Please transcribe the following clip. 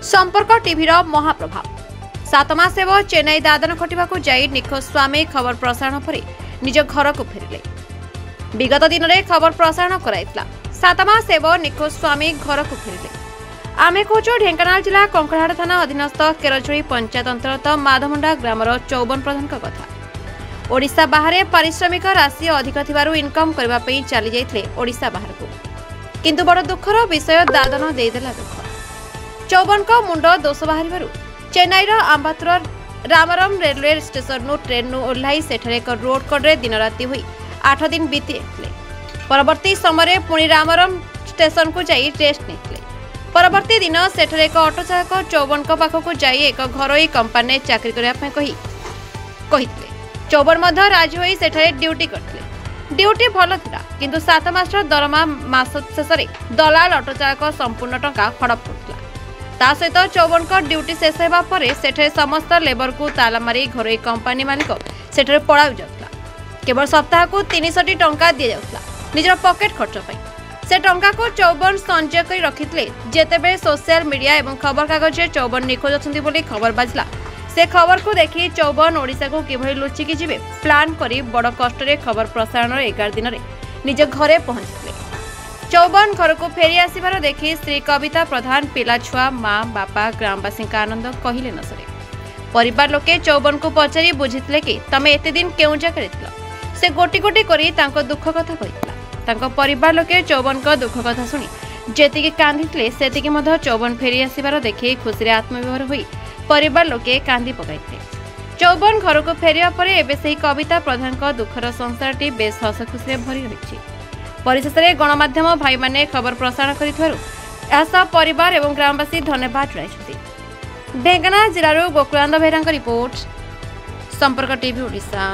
संपर्क टीवी महाप्रभाव 7 मास हेब चेन्नई दादन खटिबा जाई निखोज स्वामी खबर प्रसारण पर निज घर को फेरिले। विगत दिन में खबर प्रसारण कराइतला 7 मास हेब निखोज स्वामी घर को फेरिले। आमे कहूँ ढेंकानाल जिला कंकड़ाहाड़ थाना अधीनस्थ केरचोई पंचायत अंतर्गत माधमुंडा ग्रामर चौबन प्रधान कथा। ओडिशा बाहर पारिश्रमिक राशि अधिक थिबारु इनकम करबा पई चली जाइतले ओडिशा बाहर को, किंतु बड़ दुखर विषय दादन देदेला दुख। चौबन को मुंड दोष बाहर चेन्नईर आंबातुर रामरम रेलवे स्टेशन ट्रेन ओह्लाई सेठरे एक रोड कड़े दिन राति हुई 8 दिन बीती जाते। परवर्ती समय पुणी रामरम स्टेशन को जाई टेस्ट नहीं। परवर्ती दिन सेठरे एक ऑटो चालक चौबन को पाखक जाई एक घरोई कंपानी चाकरी करने चौबन मध्य राजी होई सेठरे ड्यूटी करते। ड्यूटी भल थिला, किंतु 7 मास दरमा मास शेष दलाल ऑटो चालक संपूर्ण टंका हड़प करथिला। ता सहित चौबन को ड्यूटी शेष होगा पर सेठे समस्त लेबर को ताला मारी घरोई कंपानी मालिक सेठे पड़ाऊ जाउथला। केवल सप्ताह को 300 टंका दि जाउथला निजर पॉकेट खर्च पई। से टंका को चौबन संचय कर रखिथिले। जेतेबे सोशल मीडिया एवं खबर कागज चौबन निखोज अछंती बोली खबर बाजला, से खबर को देखि चौबन ओडिशा को किभଳି लुचिकी जिवे प्लान करी बड़ कष्ट रे खबर प्रसारण 11 दिन रे निज घरे पहुंचथिले। चौबन घर को फेरी आसबार देखि श्री कविता प्रधान पिला छुआ माँ बापा ग्रामवासी आनंद कहले न सरे। परिवार लोके चौबन को पचारि बुझिथिले कि तमे एते दिन केउ जगह थिल। से गोटी गोटी करी तांको दुख कथा कहितला। तांको परिवार लोके चौबन को दुख कथा सुनी जेतिके कांदिथिले सेतिके मध्य चौबन फेरी आसबार देखि खुशी रे आत्मविभोर होई परिवार लोके कांदी पकाइथिले। चौबन घर को फेरिया परे एबे सेही कविता प्रधान को दुखर संसारटी बेस हस खुशी रे भरी रहिछि। परिशेष में गणमाध्यम भाई माने खबर प्रसारण कर परिवार और ग्रामवासी धन्यवाद जणाइछथि। ढेंकानाल जिल्लार गोकुलानंद बेहेरा रिपोर्ट, संपर्क टीवी ओडिशा।